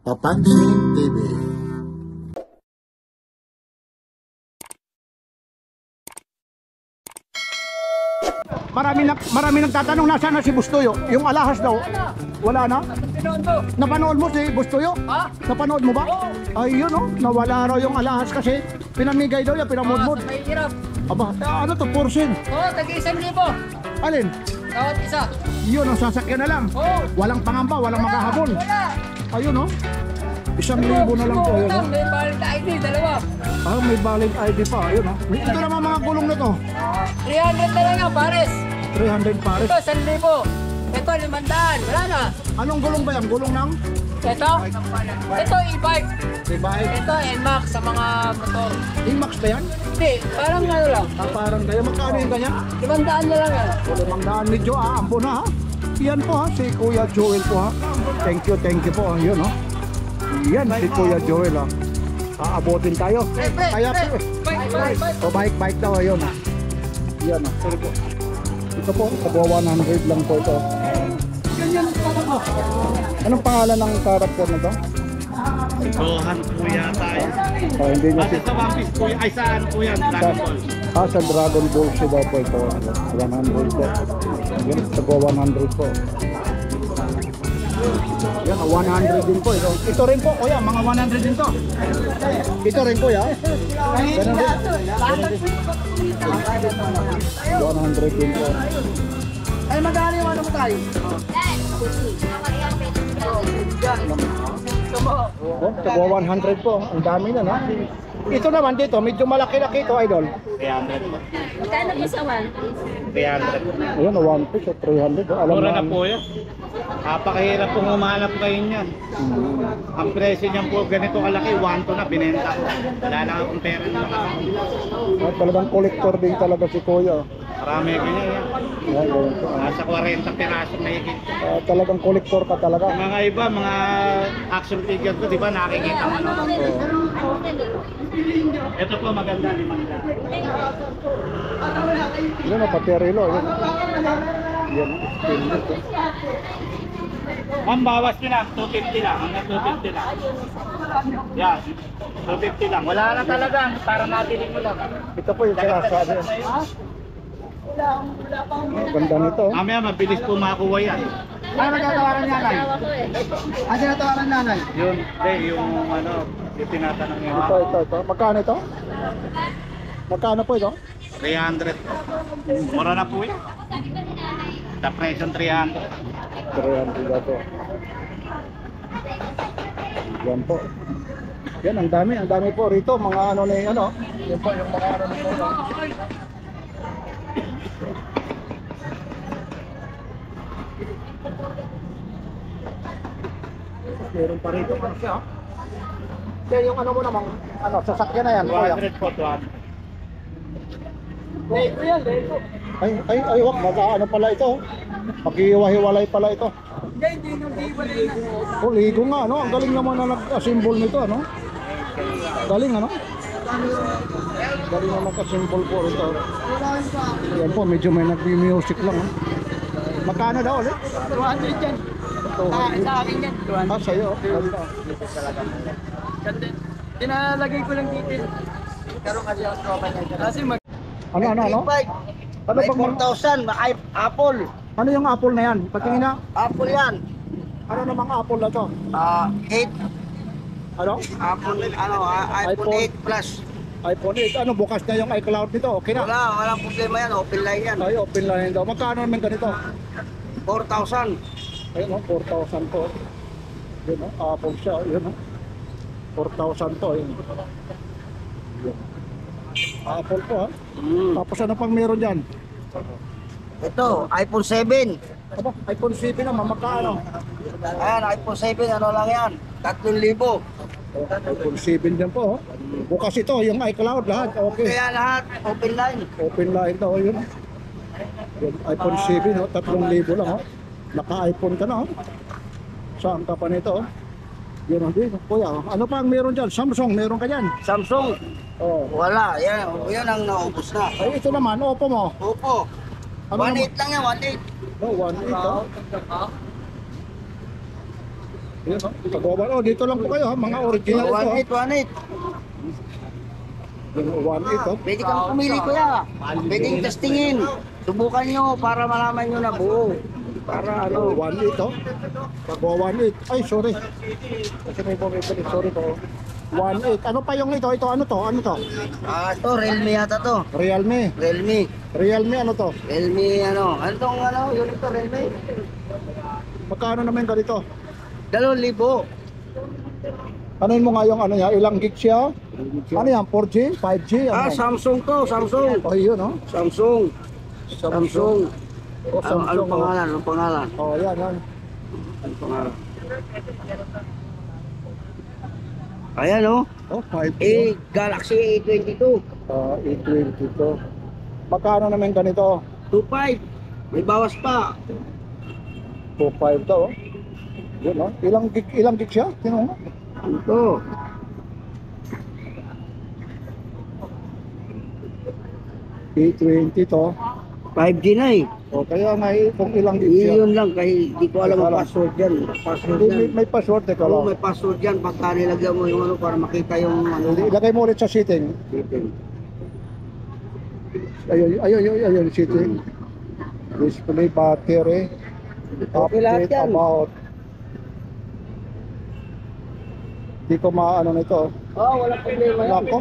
Papansin TV. Marami nagtatanong nasaan na si Bustoyo. Yung alahas daw. Wala na? Napanood mo si Bustoyo? Ha? Napanood mo ba? Ay yun oh, nawala raw yung alahas kasi pinamigay daw yan, pinamudmud. May hirap. Aba, ano to, portion? Oo, tag-1,000. Alin? Bawat isa. Yun ang sasakyan na lang. Oo. Walang pangamba, walang maghahabol. Wala. Ayun oh. 1,000 na lang po. Ayun, oh. May valid ID, dalawa. Ah, may valid ID pa. Ayun oh. Ito naman mga gulong na to. 300 na lang yan, pares. 300 pares. Ito, 1,000. Ito, 500. Wala na. Anong gulong ba yan? Gulong ng? Ito, e-bike. E-bike. Ito, NMAX sa mga motor. E-Max ba yan? Hindi, parang ano lang. Ah, parang kaya magkano yung ganyan? 500 na lang yan. Limang medyo aambo na ha. Yan po ha, si Kuya Joel po ha. Thank you po. Yun ha. Yan si Kuya Joel ha. Aabotin tayo. Kaya po. Bike daw yun ha. Yan ha. Sorry po. Ito po, kabuwa 100 lang po ito. Anong pangalan ng character na to? Gohan po yata yun. Oh, hindi niya Sa One Piece po yun. Ay saan po yan? Dragon Ball. Sa Dragon Ball siya daw po ito. 100 po. Yan, kabuwa 100 po. Yan, 100 din po ito. Ito rin po, kuya, mga 100 din to. Ito rin po, ya. Ganun din. 100 din po. Ay, magkano yung ano mo tayo? Oh, kabuwa 100 po. Ang dami na, no? Ito naman dito, medyo malaki-laki ito, idol. 300 po. Magkano po sa 1 300. Ayun, 1 piece, 300. Alam Mura na na po yan. Napakahirap pong humanap kayo niyan. Ang presyo niyan po ganito kalaki, 1 to na binenta ko. Wala lang akong pera na Talagang collector din talaga si Kuya. marami ganyan yan. Yan, Nasa 40 piraso na higit. talagang collector ka talaga. Mga iba, mga action figure ko, di ba nakikita mo na. Ito po maganda, 500. Yan ang paterilo. Yan. Yan. Stainless, eh. Ma'am, bawas nyo lang, 250 lang, hanggang 250 lang. Yan, 250 lang. Wala na talaga, para matiling mo lang. Ito po yung sinasabi. Ganda nito. Mamaya mabilis po makuha yan. Ano nagtatawaran niya, Nay? Tawa ko eh. Ano nagtatawaran niya, Nay? Yun, yung ano, yung tinatanong nyo. Ito. Magkano ito? Magkano po ito? 300 po. Mura na po yan. The price on 300. 300 ito. Yan po. Yan, ang dami po rito. Mga ano na ano. Yan po yung mga ano na po. Meron pa rito ano siya. Kaya yung ano mo namang ano, sasakyan na yan. Kuya. 200 po, 200. Lego yan, Lego. Ay, wag, ano pala ito? Paghiwa-hiwalay pala ito. Hindi nung iwalay na. Oh, ligo nga, ano? Ang galing naman na nag-assemble nito, ano? Galing, ano? Galing na nag-assemble po ito. Yan po, medyo may nag-music lang, ano? Magkano daw ulit? 200 yan. Sa akin yan, 200. Ah, sa'yo. Ganda. Tinalagay ko lang dito. Karoon kasi ako tropa niya. Kasi mag... Ano? Ano May bang 4,000, Apple. ano yung apple na yan? Patingin na. Apple yan. Ano namang apple na to? 8. Ano? Apple, iPhone 8 Plus. iPhone 8. Ano, bukas na yung iCloud nito. Okay na. Walang problema yan. Open line yan. Ay, open line daw. Magkano naman ganito? 4,000. Ayun, 4,000 po. Yun, apple siya. Yun, 4,000 po. Yun. Apple po, ha? Tapos ano pang meron dyan? Ito, iPhone 7. Aba, iPhone 7 naman, magkano? Ayan, iPhone 7, ano lang yan? 3,000. iPhone 7 dyan po, oh. Bukas ito, yung iCloud lahat, okay. Kaya lahat, open line. Open line daw, yun. Yung iPhone 7, oh, 3,000 lang, oh. Naka-iPhone ka na, oh. Saan ka pa nito, oh? Yun, hindi, kuya. Ano pa ang meron dyan? Samsung, meron ka dyan? Samsung, Oh. wala. Yan ang naubos na. Ay, ito naman, Oppo mo. Opo. Ano 1,800 lang yan, 1,800. No, 1.8, oh. Yun, no? Kagwawan. Oh, dito lang po kayo ha, mga original ito. 1.8, 1.8. Yung 1.8 oh. Pwede kang pumili kuya. Pwede yung testingin. Subukan nyo para malaman nyo na buo. Para ano. 1.8 oh. Kagwa 1.8. Ay, sorry. Kasi may bumibili. Sorry po. 1.8. Ano pa yung ito? Ito ano to? Ano to? Ito Realme yata to. Realme. Realme. Realme ano to? Realme ano. Ano tong ano? Yun ito Realme. Magkano naman ganito? 2,000. Ano mo nga yung ano niya? Ilang gig siya? Ano yan? 4G? 5G? Ano? Samsung to. Samsung. Oh, yun oh. Samsung. Samsung. Oh, Ano pangalan? Ano pangalan? Oh, yan, yan. Ano pangalan? Ayan oh. Oh, 5G. Galaxy A22. A20 to. Magkano naman ganito? 2.5. May bawas pa. 2.5 daw. Oh. Yun oh. Ilang gig siya? Tingnan mo. Ito. A20 to. 5G na eh. O kaya nga kung ilang gig siya. Iyon lang kasi di ko alam ang password yan. Password Hindi, yan. may password teka Oo, lang. may password yan. Pagka nilagyan mo yung ano para makita yung ano. Ilagay mo ulit sa setting. Ayun, setting. Display battery. Okay lahat Update yan. about. Di ko maano nito. Oo, walang problema yan. Nako.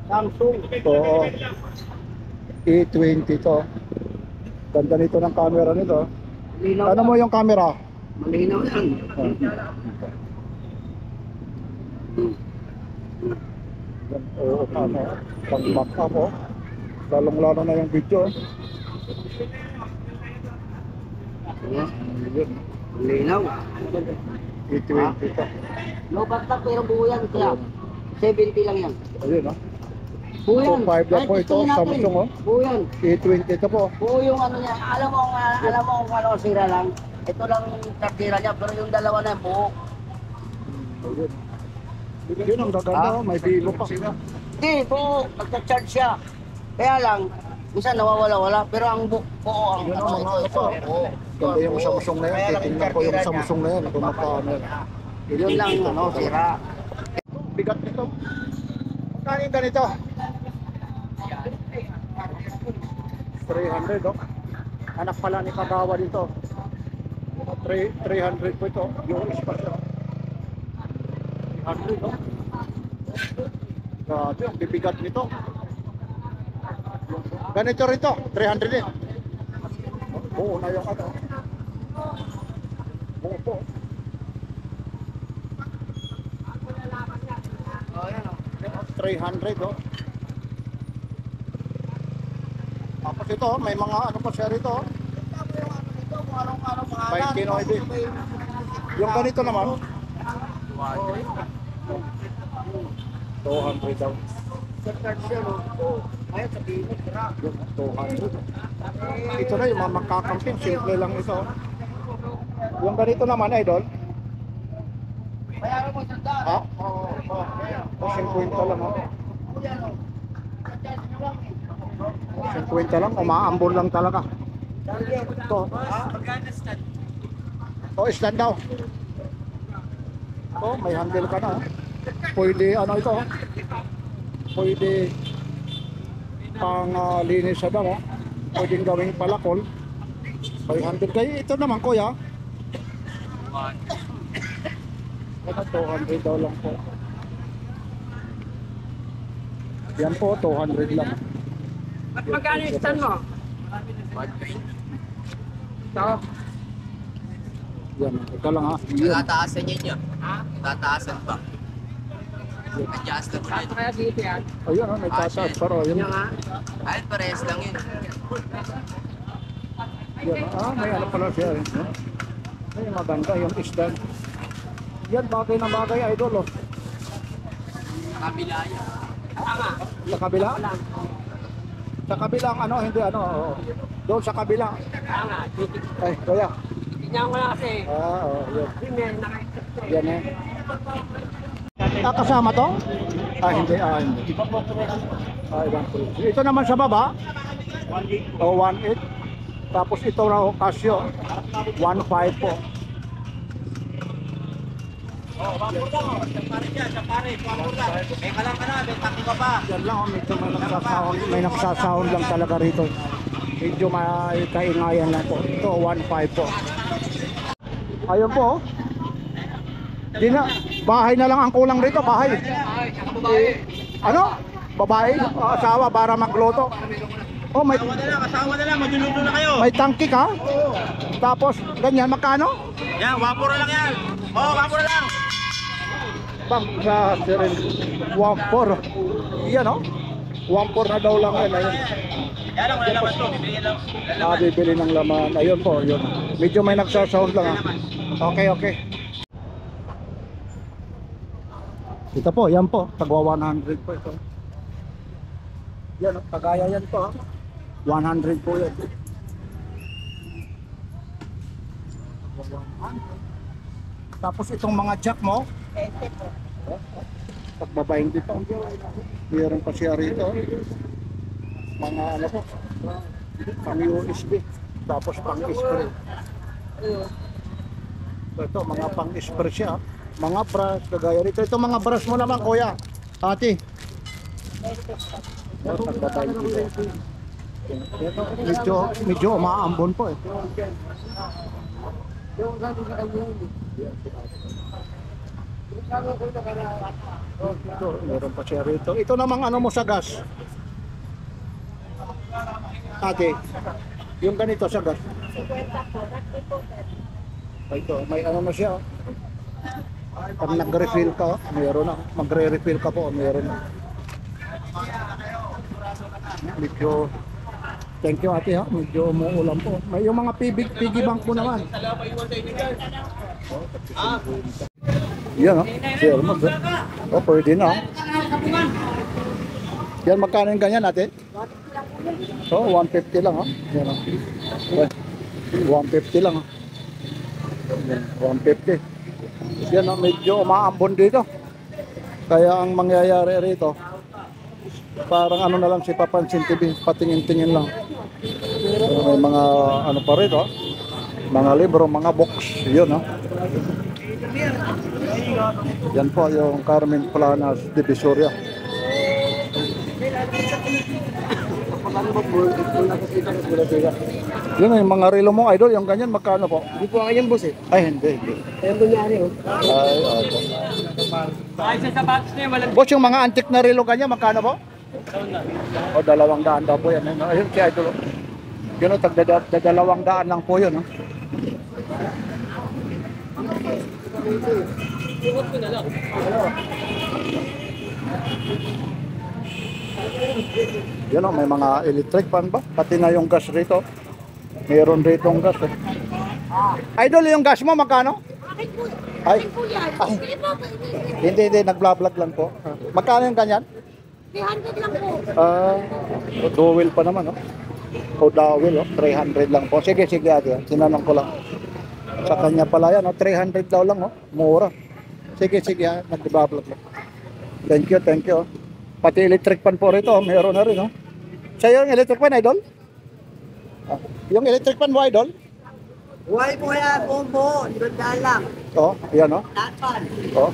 Samsung. Oo. A20 to. Ganda nito ng camera nito. Malinaw Ano yan. mo yung camera? Malinaw yan. Oo, ano, pag-back up oh. Lalong-lalo na yung video. Yun, Malinaw. A20 to. Low back pero buo yan. Kaya 70 lang yan. Ayun oh. Buo yan. 2.5 lang Kahit po ito, gustuhin natin. Samsung oh. Buo yan. A20 ito po. Buo yung ano niya. Alam mo kung ano sira lang. Ito lang yung kartira niya. Pero yung dalawa na yan, buo. Ayun. Yun ang gaganda oh, may Vivo pa. Hindi, buo. Nagcha-charge siya. Kaya lang, minsan nawawala-wala. Pero ang buo ang Yun ang mga ano pa. buo. Ganda yung Samsung na yan. Kaya lang Titingnan ko yung Samsung na yan. Kung magkano yan. Yun lang, ano, sira. Bigat nito. Magkano yung ganito? 300 oh. Anak pala ni Kagawa dito. 300 po ito. US pa siya. 300 oh. Grabe, ang bibigat nito. Ganito rito, 300 din. Oo na yung ano. Oo po. Oh, yan, oh. 300 oh. Tapos ito, may mga ano pa siya rito. 20 no din. Yung ganito naman. 200 daw. Charge siya, no? Ayun, sabihin mo, sira. Yung 200. Ito na yung mga makakamping. Simple lang ito. Yung ganito naman, idol. Bayaran mo sa daan. Ha? Oo. 50 lang. Oh. 50 lang. Umaambon lang talaga. Ito. Oh, stand daw. Oh, may handle ka na. Oh. Pwede ano ito. Oh. Pwede pang linis sa damo. Pwedeng gawing palakol. May handle kayo. Ito naman kuya. Ito 200 daw lang po. Yan po 200 lang. Magkano yung stand mo? Ito. Yan, ito lang ha. Tataasan niya niya. Tataasan pa. Adjust na pa. Kaya dito yan. Ayun, may tataas pero yun. Yan nga. Ayun, parehas lang yun. Yan, may ano pala siya. May maganda yung stand. Yan, bagay na bagay, idol. Oh. Kabila yan. Sa kabila? Sa kabilang ano, hindi ano. Oh. Doon sa kabila. Ay, kuya. Tingnan ko lang kasi. Yun. May naka-expect. Yan eh. Kasama to? Hindi. Hindi. Ibang police. Ito naman sa baba. 1.8. Tapos ito raw Casio. 1.5 po. Oh, wapor lang oh. Siyang pare dyan, siyang pare. Wapor lang. May kalang ka na, may taki ka pa. Yan lang, oh, medyo may nagsasahod lang talaga rito. Medyo may kaingayan lang po. Ito, 1.5 po. Ayun po, oh. Di na, bahay na lang ang kulang rito, bahay. Ano? Babae, asawa para magluto. Oh, may Asawa na lang, magluluto na kayo. may tangkik ha? Tapos ganyan, magkano? Yan, wapor na lang yan. Oh, wapor na lang. Bang sa sirin 1.4. Yan oh. 1.4 na daw lang yan. Ayun. Yan lang, wala naman to. Bibigyan lang. Bibili ng laman. Ayun po, yun. Medyo may nagsasound lang ha. Okay, okay. Ito po, yan po. Tagwa 100 po ito. Yan, oh, kagaya yan po. 100 po yan. Tapos itong mga jack mo, pagbabayin dito. Meron pa siya rito. Mga ano po, pang USB. Tapos pang spray. Ito, mga pang spray siya. Mga brush, kagaya rito. Ito mga brush mo naman, kuya. Ate. Pagbabayin dito. Medyo umaambon po eh. Ito, meron pa siya rito. Ito namang ano mo sa gas. Ate, yung ganito sa gas. Ito, may ano na siya. Pag nag-refill ka, meron na. Magre-refill ka po, meron na. Medyo, thank you ate ha, medyo umuulan po. May yung mga piggy bank mo naman. Yan ha, share mo. O, pwede na. Yan, magkano yung ganyan ate? So, 150 lang ha. Yan ha. 150 lang ha. 150. Yan ha, medyo umaambon dito. Kaya ang mangyayari rito, parang ano na lang si Papansin TV, patingin-tingin lang. May mga ano pa rito, mga libro, mga box, yun ha. Yan po yung Carmen Planas Divisoria. Yun yung mga relo mo, idol, yung ganyan, magkano po? Hindi po akin yan, boss eh. Ay, hindi. Ayan kunyari oh. Ay, opo. Boss, yung mga antique na relo ganyan, magkano po? O, 200 daw po yan. Ayun, si idol. Yun o, tagda 200 lang po yun. Yan o, may mga electric fan ba? Pati na yung gas rito. Meron rito yung gas eh. Idol, yung gas mo, magkano? Ay, ay. Hindi, nag-vlog lang po. Magkano yung ganyan? 300 lang po. Dowel pa naman, oh. O dowel, oh. 300 lang po. Sige, ate. Sinanong ko lang. Sa kanya pala yan, oh. 300 daw lang, oh. Mura. Sige, nag-vlog lang. Thank you. Pati electric fan po rito, meron na rin, oh. Sa'yo yung electric fan, idol? Yung electric fan mo, idol? Buhay po yan, buong-buo. Doon lang. Oh, yan, oh. Lahat Oh.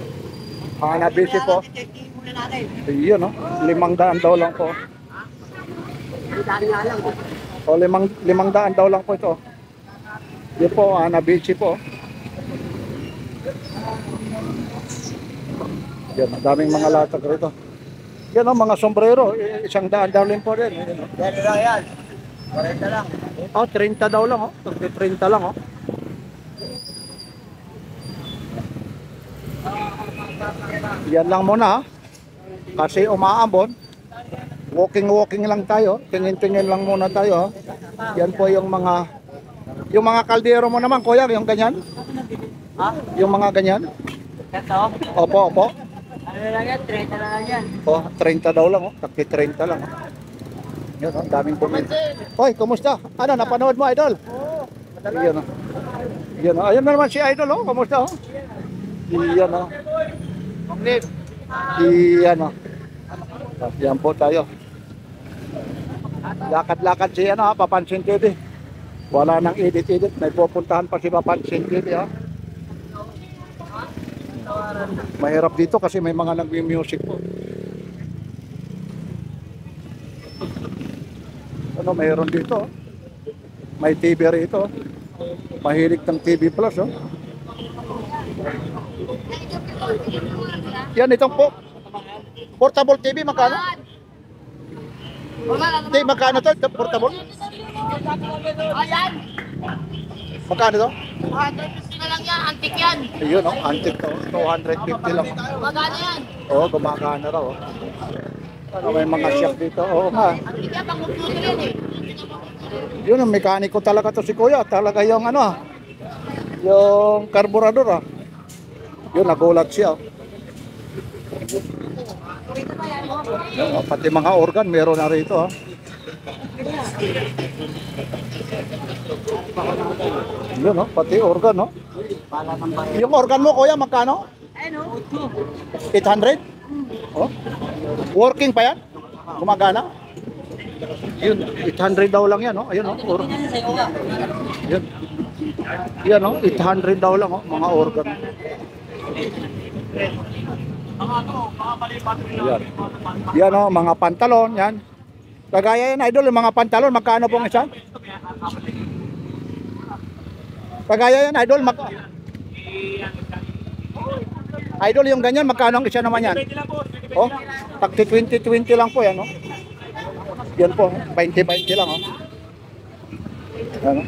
Nabisi po. Testing muna natin. Yun, oh. 500 daw lang po. Dali nga lang. O, 500 daw lang po ito. Yun po, nabisi po. Yan, daming mga latag rito. Yan o, mga sombrero. 100 daw lang po rin. Yan lang yan. 40 lang. Oh, 30 daw lang, oh. 30 lang, oh. Yan lang muna, ha. Kasi umaambon. Walking lang tayo. Tingin-tingin lang muna tayo, ha. Yan po yung mga kaldero mo naman, kuya, yung ganyan. Ha? Yung mga ganyan. Ito? Opo. Ano lang yan? 30 lang yan. Oh, 30 daw lang, oh. Taki 30 lang, oh. Yan, oh, daming bumili. Hoy, kumusta? Ano, napanood mo, idol? Oo. Yan, oh. Yan, oh. Ayun na naman si idol, oh. Kumusta, oh? Yan, oh. Yan, oh. Yan po tayo. Lakad-lakad si ano, ha, Papansin TV. Wala nang edit. May pupuntahan pa si Papansin TV, ha. Mahirap dito kasi may mga nagmi-music po. Ano, mayroon dito. May TV rito. Mahilig ng TV Plus, oh. Yan, itong po. Portable TV, magkano? Hindi, magkano to? Ito, portable? Ayan. Magkano to? 250 na lang yan. Antik yan. Ayun, oh, antique to. 250 lang. Magana yan. Oo, gumagana raw, oh. Ano, may mga shop dito. Oo nga. Antik yan. Pang-computer yan eh. Yun, ang mekaniko talaga to si Kuya. Talaga yung ano, yung karburador, ah. Yun, nagulat siya. Yun, oh, pati mga organ, meron na rito, ah. Yun, oh, pati organ, oh. Yung organ mo, Kuya, magkano? 800? Oh? Working pa yan? Gumagana? Yun, 800 daw lang yan, oh. Ayun, oh, organ. Yun. Yan, oh, 800 daw lang, oh, mga organ. Yan. Yan, oh, mga pantalon, yan. Kagaya yan, idol, yung mga pantalon, magkano pong isa? Kagaya yan, idol, idol, yung ganyan, magkano ang isa naman yan? Oh, takti 20-20 lang po yan, oh. Yan po, 20-20 lang, oh. Yan, oh.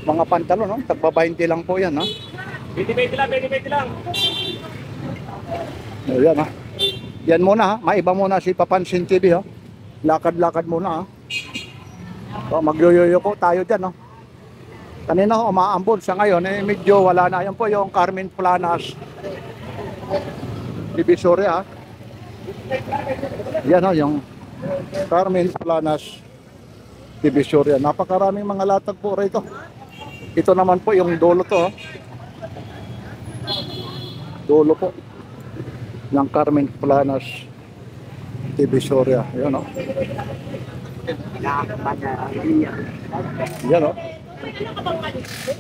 Mga pantalon, oh, tagpa 20 lang po yan, oh. 20-20 lang, 20-20 lang. Ayan, ha. Yan muna, ha. Maiba muna si Papansin TV, ha. Lakad-lakad muna, ha. So, magyoyoyo po tayo dyan, no. Kanina ho, umaambon. Sa ngayon, eh, medyo wala na. Yan po yung Carmen Planas Divisoria, ha. Yan ho, yung Carmen Planas Divisoria. Napakaraming mga latag po rito. Ito naman po yung dulo to, ha. Dulo po ng Carmen Planas Divisoria. Yan, oh. Yan, oh.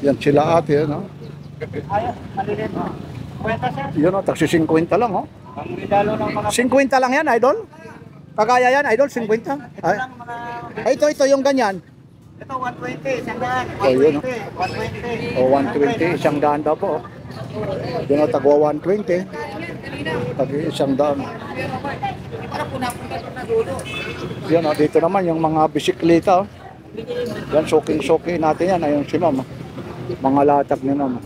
Yan sila ate, no? Yan, oh. Taksi 50 lang, oh. 50 lang yan, idol? Kagaya yan, idol, 50? Ay, ito yung ganyan. Ito 120, isang daan. Oh, yun, oh. 120. O, 120, isang daan daw po, oh. Yan, oh, tagwa 120. Tagi isang daan. Yan, oh, dito naman yung mga bisikleta, oh. Yan, soking natin yan. Ayun si mama. Mga latag ni mama.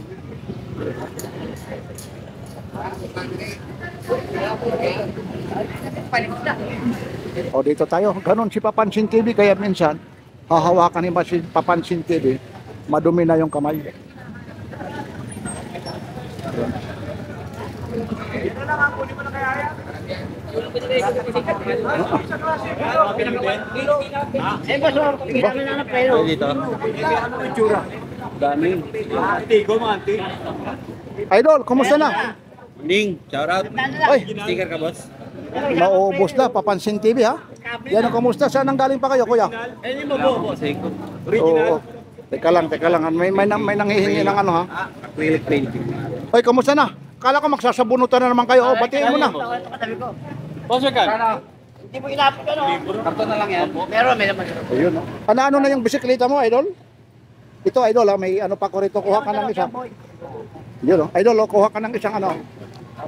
O, dito tayo. Ganon si Papansin TV. Kaya minsan, hahawakan ni Papansin TV. Madumi na yung kamay. Eh, boss, kailangan na ng pelo. Idol, kumusta na? Ning, shout out. Oy, Sticker ka, boss? naubos na. Papansin TV, ha? Yan ang kumusta? Saan ang galing pa kayo, kuya? Eh, mo po. Seiko. Oo. Teka lang. May nanghihingi ng ano, ha? Acrylic painting. Oy, kumusta na? Kala ko magsasabunutan na naman kayo. O, batiin mo na. Boss, kan? Hindi mo ilapit ka, no? Karton na lang yan. Meron, may naman. Ayun, no? Ano na yung bisikleta mo, idol? Ito, idol, ha? May ano pa ko rito. Kuha ka ng isa. Yun, no? Idol, oh, kuha ka ng isang ano.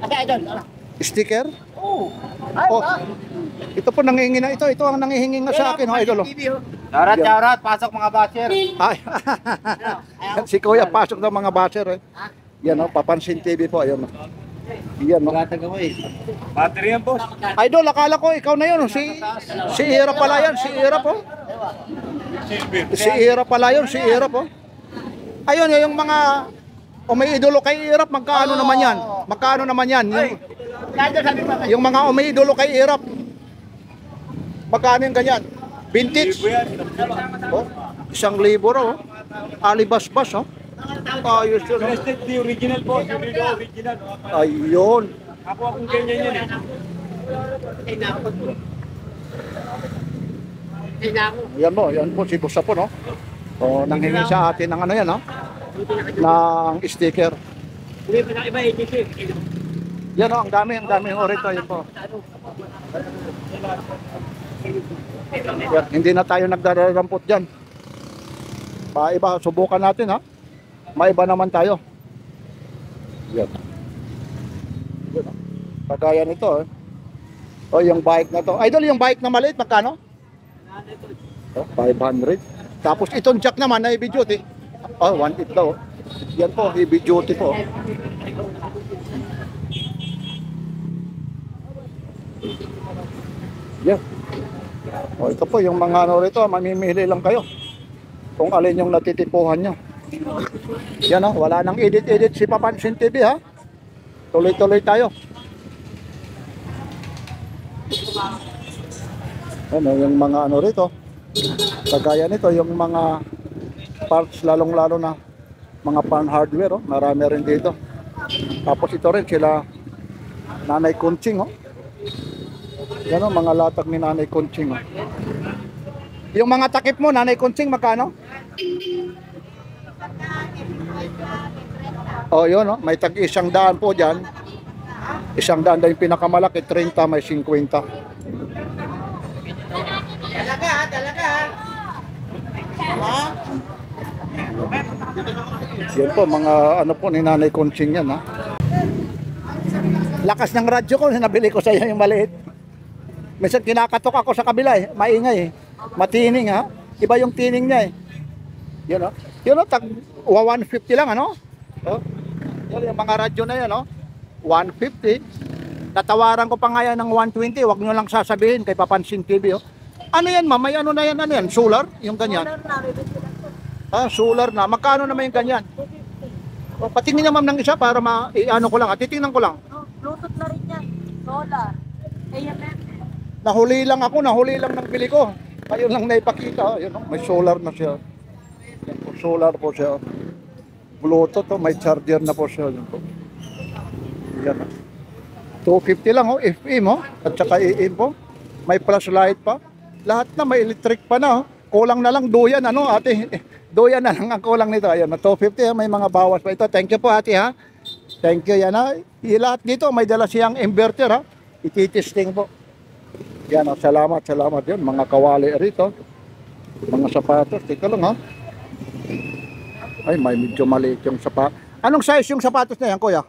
Kasi, idol, ano? Sticker? Oo. Oh, ito po nangihingi na ito. Ito ang nangihingi nga sa akin, ho, idol. Oh. Shout out. Pasok mga basher. Ay, si Kuya pasok ng mga basher, eh. Yan, oh, Papansin TV po. Ayun, oh. Yan, no? Battery yan, boss. Idol, akala ko ikaw na yun. Si Ira pala yan. Si Ira po. Si Ira pala yun. Si Ira po. Ayun, yung mga umiidolo kay Irap, magkaano naman yan? Magkaano naman yan? Yung mga umiidolo kay Irap, magkano yung ganyan? Vintage? Oh, 1,000 raw. Oh. Alibas-bas, oh. Ayos yun. Oh. The original, boss. The original. Ayun. Ako akong ganyan yan eh. Yan mo, yan po si Busa po, no? O, nanghingi sa atin ng ano yan, no? Ng sticker. Yan o, ang dami ho rito. Yan po. Yan, hindi na tayo nagdararampot dyan. Iba, subukan natin ha. Maiba naman tayo. Yan. Yan o. Kagaya nito. O, yung bike na to. Idol, yung bike na maliit, magkano? 500. Tapos itong jack naman na heavy duty. 1.8 daw. Yan po, heavy duty po. Yan. Ito po yung mga ano rito, mamimili lang kayo kung alin yung natitipuhan nyo. Yan o, wala nang edit-edit si Papansin TV ha. Tuloy-tuloy tayo. Ano yung mga ano rito, kagaya nito yung mga parts, lalong-lalo na mga pan hardware, oh, marami rin dito. Tapos ito rin sila Nanay Kunching, oh. Yan oh, mga latag ni Nanay Kunching, oh. Yung mga takip mo, Nanay Kunching, magkano? Oh, yun, oh, may tag 100 po diyan. 100 daw yung pinakamalaki, 30, may 50. Yan po, mga ano po ni Nanay Kunching yan ha. Lakas ng radyo ko, nabili ko sa iyo yung maliit. Minsan kinakatok ako sa kabila eh, maingay eh. Matining ha. Iba yung tining niya eh. Yun o. Yun o, tag 150 lang ano. Oh. Yan yung mga radyo na yan o. 150. Tatawaran ko pa nga yan ng 120. Huwag nyo lang sasabihin kay Papansin TV oh. Ano yan ma'am? May ano na yan? Ano yan? Solar? Yung ganyan? Solar na. Magkano naman yung ganyan? O, patingin niya ma'am ng isa para i-ano ko lang. Titingnan ko lang. Bluetooth na rin yan. Solar. AMM. Nahuli lang ako. Nahuli lang ng bili ko. Ngayon lang naipakita. Yun, may solar na siya. Yan po, solar po siya. Bluetooth. May charger na po siya. Yan po. Yan. 250 lang. FM. At saka AM po. May flashlight pa. Lahat na may electric pa na. Kulang na lang duyan ano ate. Duyan na lang ang kulang nito. Ayun, 250 may mga bawas pa ito. Thank you po ate ha. Thank you yan ha. Lahat dito may dala siyang inverter ha. Ititesting po. Yan o, salamat yun. Mga kawali rito. Mga sapatos. Teka lang ha. Ay, may medyo maliit yung sapatos. Anong size yung sapatos na yan kuya?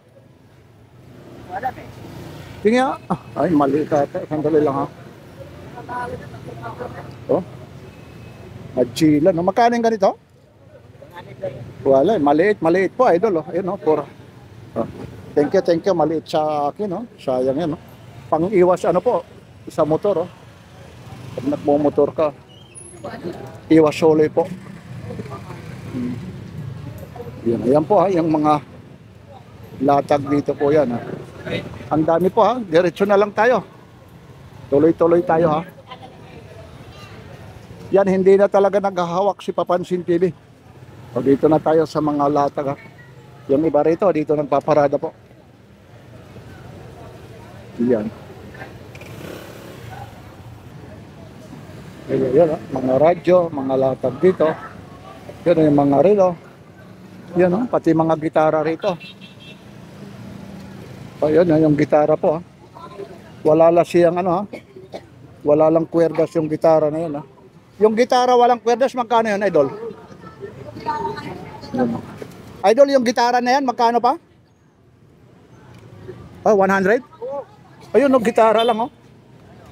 Tingnan. Ay, maliit ata. Sandali lang ha. Oh. Magchila, no? Magkano yung ganito? Wala, maliit po idol, oh. Ayun, oh, pura. Oh. Thank you, maliit sa akin, oh. Sayang yan, oh. Pang-iwas ano po, sa motor, oh. Pag nagmo-motor ka, iwas soloy po. Yan po, ha, yung mga latag dito po yan, ha. Ang dami po, ha. Diretso na lang tayo. Tuloy-tuloy tayo, ha. Yan, hindi na talaga naghahawak si Papansin TV. O, dito na tayo sa mga latag ha. Yung iba rito, dito nagpaparada po. Yan. Yan ha, mga radyo, mga latag dito. Yan yung mga relo. Yan ha, pati mga gitara rito. O, yan yung gitara po ha. Wala lang siyang ano ha. Wala lang kwerdas yung gitara na yan ha. Yung gitara walang kwerdas, magkano yun, idol? Idol, yung gitara na yan, magkano pa? 100? Ayun, no, gitara lang, oh.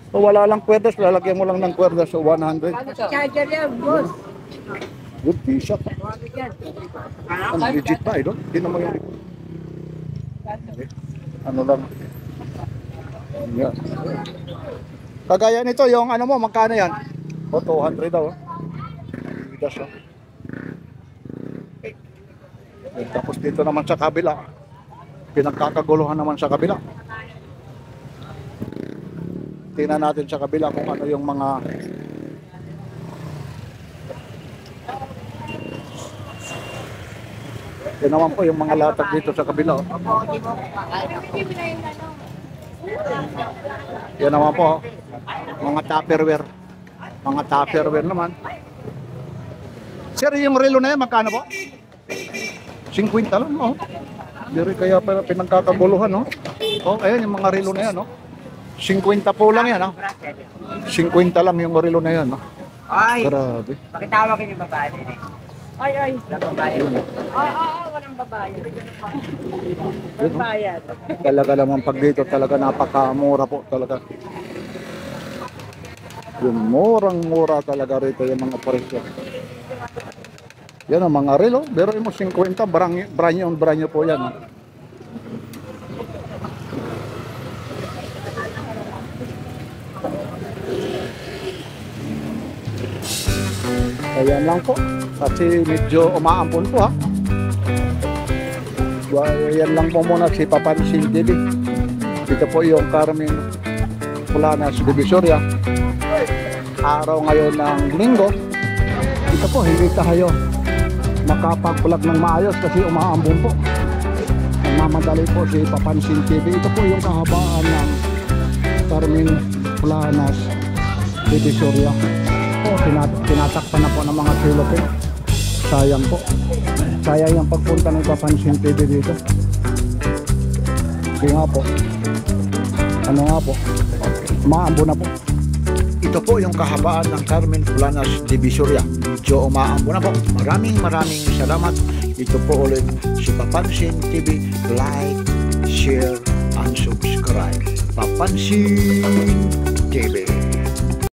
So, wala lang kwerdas, lalagyan mo lang ng kwerdas, so 100. Charger yan, boss. Good t-shirt. Ang legit pa, idol. Hindi naman yung ano lang. Yan. Kagaya nito, yung ano mo, magkano yan? 200 daw. Bigas, oh. Tapos dito naman sa kabila, pinagkakaguluhan naman sa kabila. Tingnan natin sa kabila kung ano yung mga yan naman po yung mga latag dito sa kabila, oh. Yan naman po, oh. Mga tupperware. Mga tupperware naman. Sir, yung relo na yan, magkano po? 50 lang, oh. Hindi rin kaya pinagkakaguluhan, oh. Oh, ayan yung mga relo na yan, no? 50 po lang yan, no? 50 lang yung relo na yan, no? Ay, Grabe. pakitawag yung babae din eh. Ay, ay. Walang babae. Walang babae. Yun, no? Bayad. Talaga naman pag dito, talaga napakamura po talaga. Yung murang-mura talaga rito yung mga presyo. Yan ang mga relo, pero yung 50, brand new po yan. No? Ayan lang po. Kasi medyo umaampon po ha. Ayan lang po muna si Papansin TV. Ito po yung Carmen Planas Divisoria. Araw ngayon ng linggo. Ito po, hindi tayo makapag-vlog ng maayos kasi umaambon po. Nagmamadali po si Papansin TV. Ito po yung kahabaan ng Carmen Planas Divisoria. Tinatakpan na po ng mga Philippine. Sayang po. Sayang yung pagpunta ng Papansin TV dito. Sige nga po. Ano nga po? Umaambo na po. Ito po yung kahabaan ng Carmen Planas Divisoria. Medyo umaambo na po. Maraming salamat. Ito po ulit si Papansin TV. Like, share, and subscribe. Papansin TV.